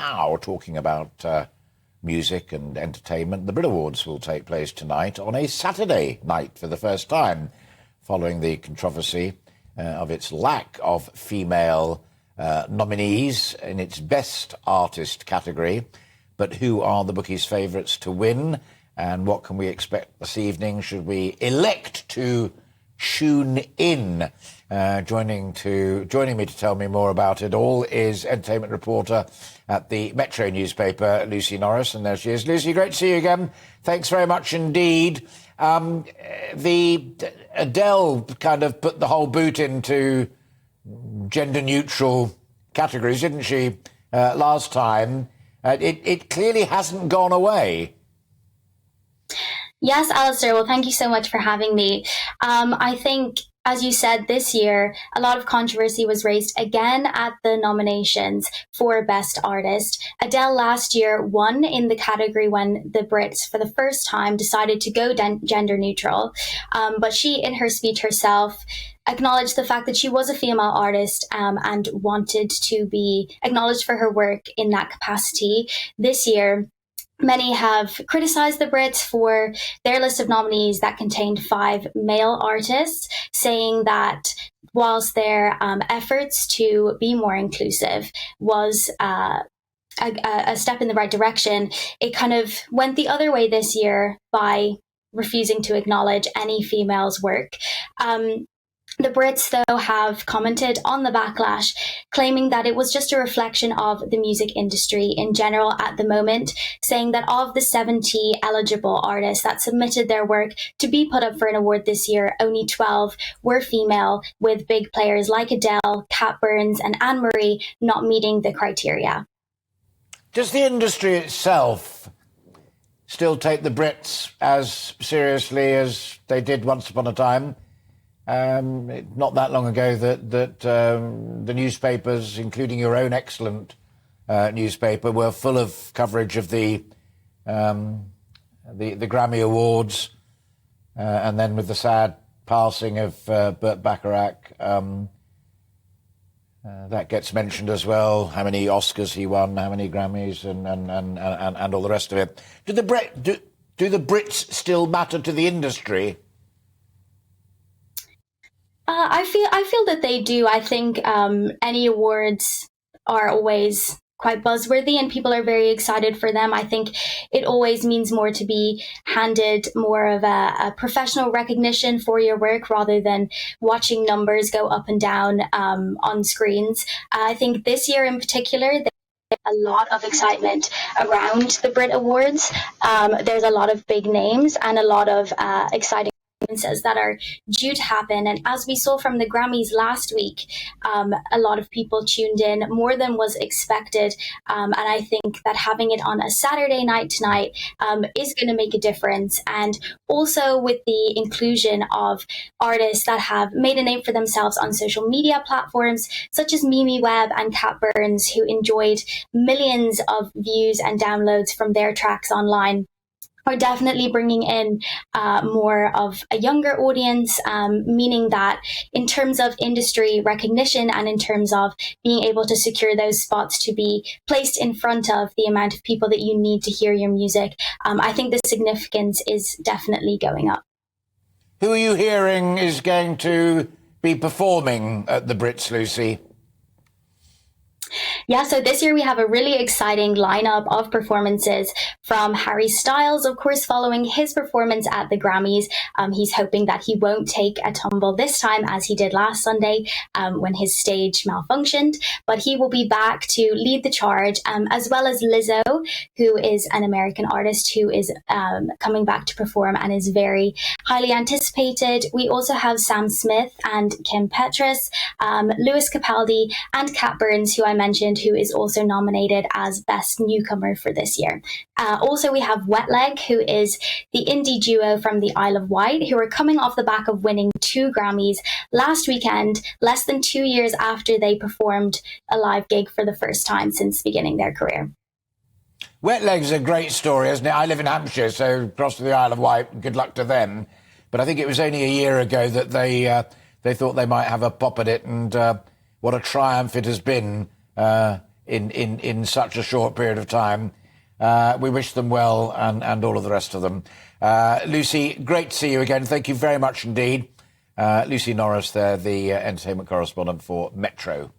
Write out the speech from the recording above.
now, talking about music and entertainment. The Brit Awards will take place tonight on a Saturday night for the first time, following the controversy of its lack of female nominees in its Best Artist category. But who are the bookies' favourites to win? And what can we expect this evening should we elect to tune in? Joining me to tell me more about it all is entertainment reporter at the Metro newspaper, Lucy Norris. And there she is. Lucy, great to see you again. Thanks very much indeed. The Adele kind of put the whole boot into gender-neutral categories, didn't she, last time? It clearly hasn't gone away. Yes, Alistair. Well, thank you so much for having me. I think, as you said, this year, a lot of controversy was raised again at the nominations for Best Artist. Adele last year won in the category when the Brits, for the first time, decided to go gender neutral. But she, in her speech herself, acknowledged the fact that she was a female artist and wanted to be acknowledged for her work in that capacity. This year, many have criticized the Brits for their list of nominees that contained 5 male artists, saying that whilst their efforts to be more inclusive was a step in the right direction, it kind of went the other way this year by refusing to acknowledge any females' work. The Brits, though, have commented on the backlash, claiming that it was just a reflection of the music industry in general at the moment, saying that of the 70 eligible artists that submitted their work to be put up for an award this year, only 12 were female, with big players like Adele, Kat Burns and Anne-Marie not meeting the criteria. Does the industry itself still take the Brits as seriously as they did once upon a time? Not that long ago that the newspapers, including your own excellent newspaper, were full of coverage of the Grammy Awards, and then with the sad passing of Burt Bacharach, that gets mentioned as well. How many Oscars he won, how many Grammys, and all the rest of it. Do the Brits still matter to the industry? I feel that they do. I think any awards are always quite buzzworthy and people are very excited for them. I think it always means more to be handed more of a professional recognition for your work rather than watching numbers go up and down on screens. I think this year in particular, a lot of excitement around the Brit Awards. There's a lot of big names and a lot of exciting that are due to happen. And as we saw from the Grammys last week, a lot of people tuned in, more than was expected. And I think that having it on a Saturday night tonight is going to make a difference. And also with the inclusion of artists that have made a name for themselves on social media platforms, such as Mimi Webb and Kat Burns, who enjoyed millions of views and downloads from their tracks online, are definitely bringing in more of a younger audience, meaning that in terms of industry recognition and in terms of being able to secure those spots to be placed in front of the amount of people that you need to hear your music, I think the significance is definitely going up. Who are you hearing is going to be performing at the Brits, Lucy? Yeah, so this year we have a really exciting lineup of performances from Harry Styles, of course, following his performance at the Grammys. He's hoping that he won't take a tumble this time as he did last Sunday when his stage malfunctioned, but he will be back to lead the charge, as well as Lizzo, who is an American artist who is coming back to perform and is very highly anticipated. We also have Sam Smith and Kim Petras, Lewis Capaldi and Kat Burns, who I mentioned, who is also nominated as Best Newcomer for this year. Also, we have Wet Leg, who is the indie duo from the Isle of Wight, who are coming off the back of winning 2 Grammys last weekend, less than 2 years after they performed a live gig for the first time since beginning their career. Wet Leg's a great story, isn't it? I live in Hampshire, so across to the Isle of Wight, good luck to them. But I think it was only a year ago that they thought they might have a pop at it, and what a triumph it has been in such a short period of time. We wish them well and all of the rest of them. Lucy, great to see you again. Thank you very much indeed. Lucy Norris there, the entertainment correspondent for Metro.